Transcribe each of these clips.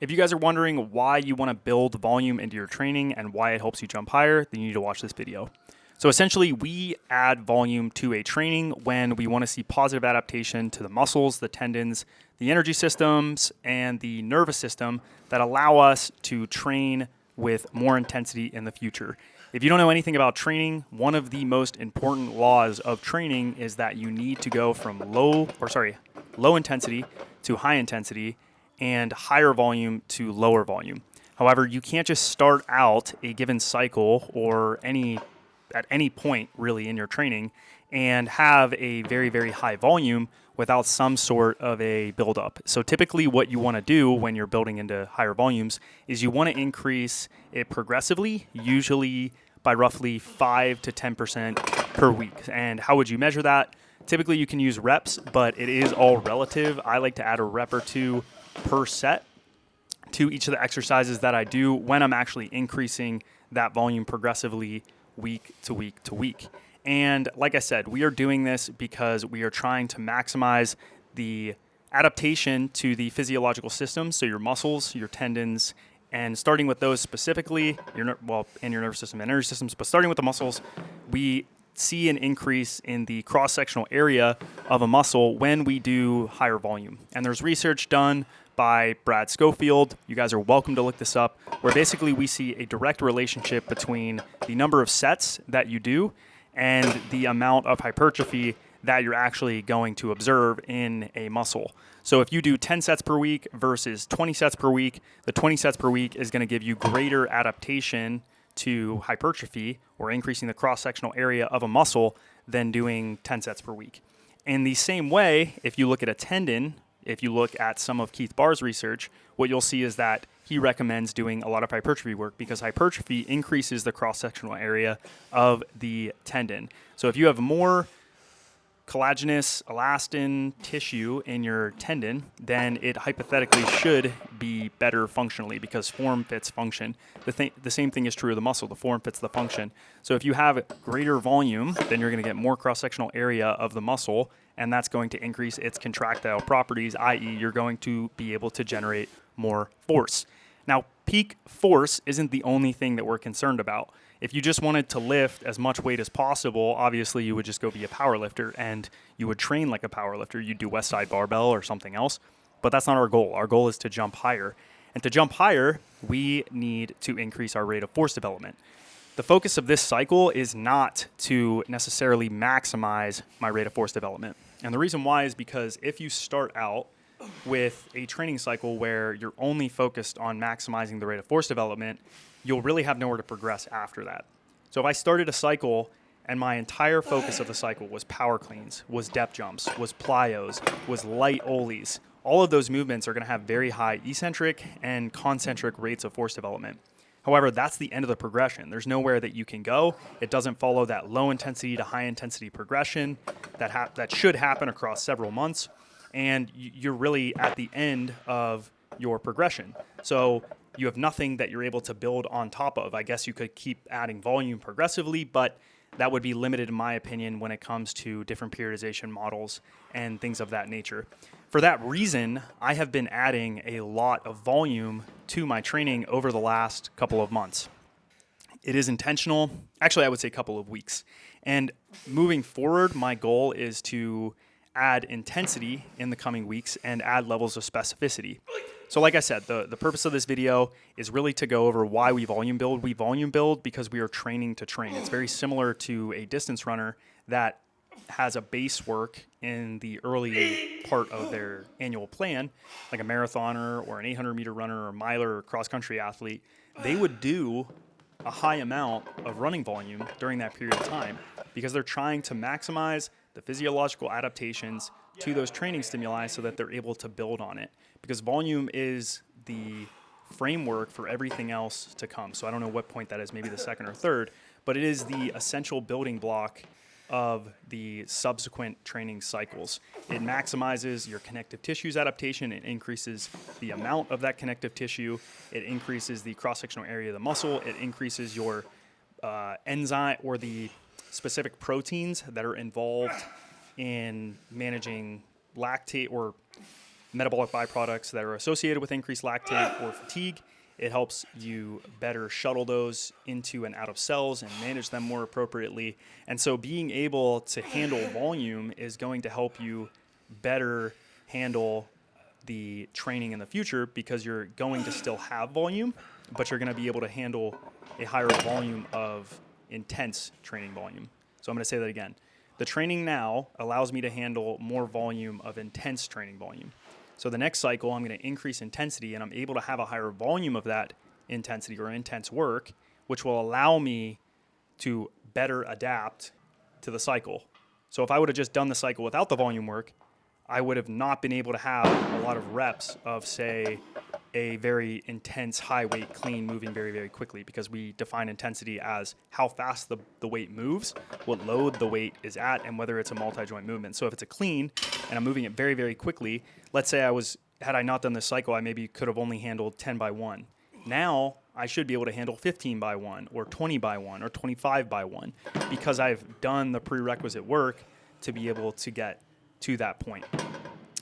If you guys are wondering why you want to build volume into your training and why it helps you jump higher, then you need to watch this video. So essentially, we add volume to a training when we want to see positive adaptation to the muscles, the tendons, the energy systems, and the nervous system that allow us to train with more intensity in the future. If you don't know anything about training, one of the most important laws of training is that you need to go from low intensity to high intensity and higher volume to lower volume. However, you can't just start out a given cycle or at any point really in your training and have a very, very high volume without some sort of a buildup. So typically what you want to do when you're building into higher volumes is you want to increase it progressively, usually by roughly 5 to 10% per week. And how would you measure that? Typically you can use reps, but it is all relative. I like to add a rep or two per set to each of the exercises that I do when I'm actually increasing that volume progressively week to week to week. And like I said, we are doing this because we are trying to maximize the adaptation to the physiological system, so your muscles, your tendons, and starting with those specifically, and your nervous system and energy systems, but starting with the muscles, we see an increase in the cross-sectional area of a muscle when we do higher volume. And there's research done by Brad Schofield. You guys are welcome to look this up, where basically we see a direct relationship between the number of sets that you do and the amount of hypertrophy that you're actually going to observe in a muscle. So if you do 10 sets per week versus 20 sets per week, the 20 sets per week is going to give you greater adaptation to hypertrophy or increasing the cross-sectional area of a muscle than doing 10 sets per week. In the same way, if you look at a tendon, if you look at some of Keith Barr's research, what you'll see is that he recommends doing a lot of hypertrophy work because hypertrophy increases the cross-sectional area of the tendon. So if you have more collagenous elastin tissue in your tendon, then it hypothetically should be better functionally because form fits function. The same thing is true of the muscle. The form fits the function. So if you have greater volume, then you're going to get more cross-sectional area of the muscle, and that's going to increase its contractile properties, i.e. you're going to be able to generate more force. Now, peak force isn't the only thing that we're concerned about. If you just wanted to lift as much weight as possible, obviously you would just go be a power lifter and you would train like a power lifter. You'd do West Side Barbell or something else, but that's not our goal. Our goal is to jump higher. And to jump higher, we need to increase our rate of force development. The focus of this cycle is not to necessarily maximize my rate of force development. And the reason why is because if you start out with a training cycle where you're only focused on maximizing the rate of force development, you'll really have nowhere to progress after that. So if I started a cycle and my entire focus of the cycle was power cleans, was depth jumps, was plyos, was light ollies, all of those movements are going to have very high eccentric and concentric rates of force development. However, that's the end of the progression. There's nowhere that you can go. It doesn't follow that low intensity to high intensity progression that should happen across several months. And you're really at the end of your progression. So you have nothing that you're able to build on top of. I guess you could keep adding volume progressively, but that would be limited in my opinion when it comes to different periodization models and things of that nature. For that reason, I have been adding a lot of volume to my training over the last couple of months. It is intentional. Actually, I would say a couple of weeks. And moving forward, my goal is to add intensity in the coming weeks and add levels of specificity. So like I said, the purpose of this video is really to go over why we volume build. We volume build because we are training to train. It's very similar to a distance runner that has a base work in the early part of their annual plan, like a marathoner or an 800-meter runner or a miler or cross-country athlete. They would do a high amount of running volume during that period of time because they're trying to maximize the physiological adaptations to those training stimuli so that they're able to build on it. Because volume is the framework for everything else to come. So I don't know what point that is, maybe the second or third, but it is the essential building block of the subsequent training cycles. It maximizes your connective tissue's adaptation. It increases the amount of that connective tissue. It increases the cross-sectional area of the muscle. It increases your enzyme or the specific proteins that are involved in managing lactate or metabolic byproducts that are associated with increased lactate or fatigue. It helps you better shuttle those into and out of cells and manage them more appropriately. And so being able to handle volume is going to help you better handle the training in the future, because you're going to still have volume, but you're going to be able to handle a higher volume of intense training volume. So I'm going to say that again. The training now allows me to handle more volume of intense training volume. So the next cycle, I'm going to increase intensity, and I'm able to have a higher volume of that intensity or intense work, which will allow me to better adapt to the cycle. So if I would have just done the cycle without the volume work, I would have not been able to have a lot of reps of, say, a very intense high weight clean moving very, very quickly, because we define intensity as how fast the weight moves, what load the weight is at, and whether it's a multi-joint movement. So if it's a clean and I'm moving it very, very quickly, let's say had I not done this cycle, I maybe could have only handled 10 by 1. Now I should be able to handle 15 by 1 or 20 by 1 or 25 by 1, because I've done the prerequisite work to be able to get to that point.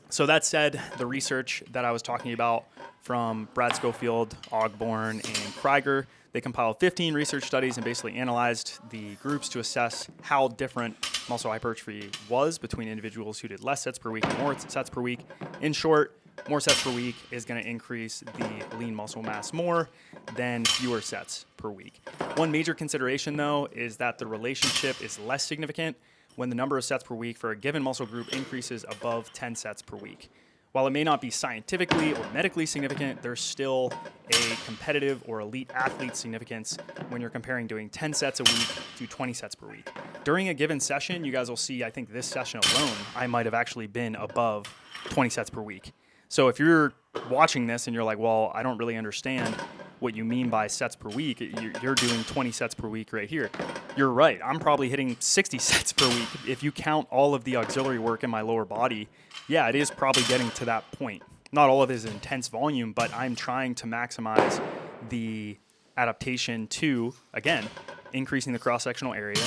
So that said, the research that I was talking about from Brad Schofield, Ogborn, and Krieger, they compiled 15 research studies and basically analyzed the groups to assess how different muscle hypertrophy was between individuals who did less sets per week and more sets per week. In short, more sets per week is going to increase the lean muscle mass more than fewer sets per week. One major consideration, though, is that the relationship is less significant when the number of sets per week for a given muscle group increases above 10 sets per week. While it may not be scientifically or medically significant, there's still a competitive or elite athlete significance when you're comparing doing 10 sets a week to 20 sets per week. During a given session, you guys will see, I think this session alone, I might have actually been above 20 sets per week. So if you're watching this and you're like, well, I don't really understand what you mean by sets per week, you're doing 20 sets per week right here. You're right. I'm probably hitting 60 sets per week. If you count all of the auxiliary work in my lower body, yeah, it is probably getting to that point. Not all of it is intense volume, but I'm trying to maximize the adaptation to, again, increasing the cross-sectional area,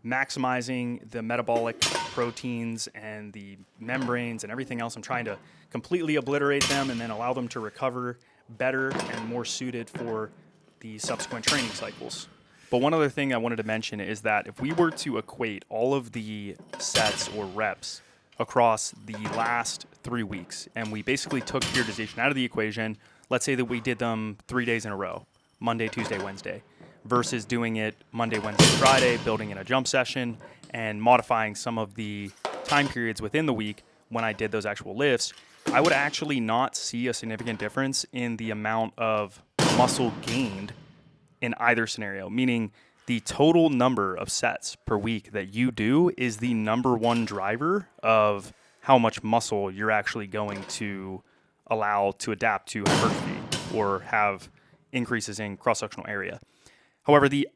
maximizing the metabolic proteins and the membranes and everything else. I'm trying to completely obliterate them and then allow them to recover better and more suited for the subsequent training cycles. But one other thing I wanted to mention is that if we were to equate all of the sets or reps across the last 3 weeks, and we basically took periodization out of the equation, let's say that we did them 3 days in a row, Monday, Tuesday, Wednesday, versus doing it Monday, Wednesday, Friday, building in a jump session, and modifying some of the time periods within the week when I did those actual lifts, I would actually not see a significant difference in the amount of muscle gained in either scenario, meaning the total number of sets per week that you do is the number one driver of how much muscle you're actually going to allow to adapt to hypertrophy or have increases in cross-sectional area. However, the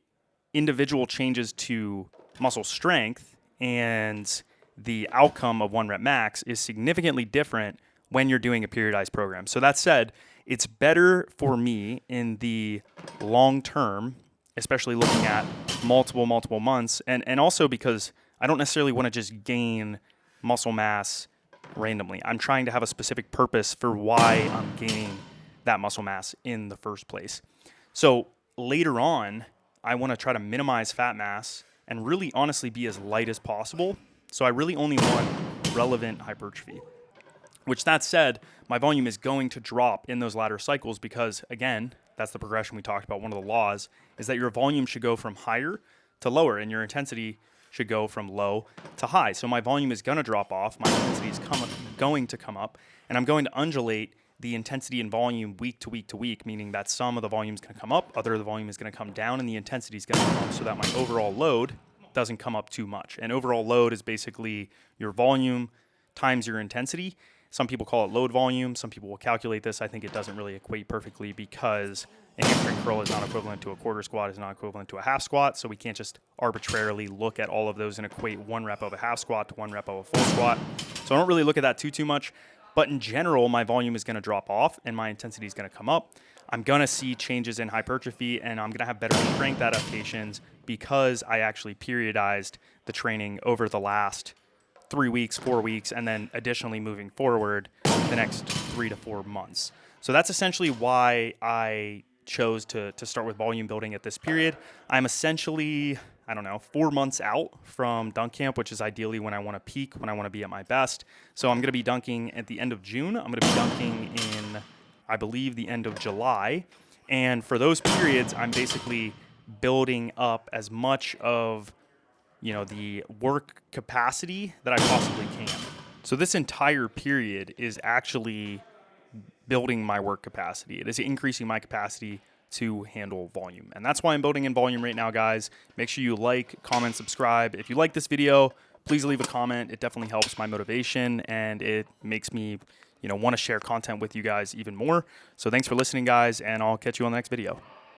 individual changes to muscle strength and the outcome of 1 rep max is significantly different when you're doing a periodized program. So that said, it's better for me in the long term, especially looking at multiple months, and also because I don't necessarily want to just gain muscle mass randomly. I'm trying to have a specific purpose for why I'm gaining that muscle mass in the first place. So later on, I want to try to minimize fat mass and really honestly be as light as possible. So I really only want relevant hypertrophy. Which, that said, my volume is going to drop in those latter cycles because, again, that's the progression we talked about. One of the laws is that your volume should go from higher to lower and your intensity should go from low to high. So my volume is going to drop off, my intensity is going to come up, and I'm going to undulate the intensity and volume week to week to week, meaning that some of the volume is going to come up, other of the volume is going to come down, and the intensity is going to come up so that my overall load doesn't come up too much. And overall load is basically your volume times your intensity. Some people call it load volume. Some people will calculate this. I think it doesn't really equate perfectly because a hamstring curl is not equivalent to a quarter squat, is not equivalent to a half squat. So we can't just arbitrarily look at all of those and equate 1 rep of a half squat to 1 rep of a full squat. So I don't really look at that too much. But in general, my volume is going to drop off and my intensity is going to come up. I'm going to see changes in hypertrophy and I'm going to have better strength adaptations because I actually periodized the training over the last 3 weeks, 4 weeks, and then additionally moving forward the next 3 to 4 months. So that's essentially why I chose to start with volume building at this period. I'm essentially, 4 months out from dunk camp, which is ideally when I want to peak, when I want to be at my best. So I'm going to be dunking at the end of June. I'm going to be dunking in, I believe, the end of July. And for those periods, I'm basically building up as much of the work capacity that I possibly can. So this entire period is actually building my work capacity. It is increasing my capacity to handle volume. And that's why I'm building in volume right now, guys. Make sure you like, comment, subscribe. If you like this video, please leave a comment. It definitely helps my motivation and it makes me, want to share content with you guys even more. So thanks for listening, guys, and I'll catch you on the next video.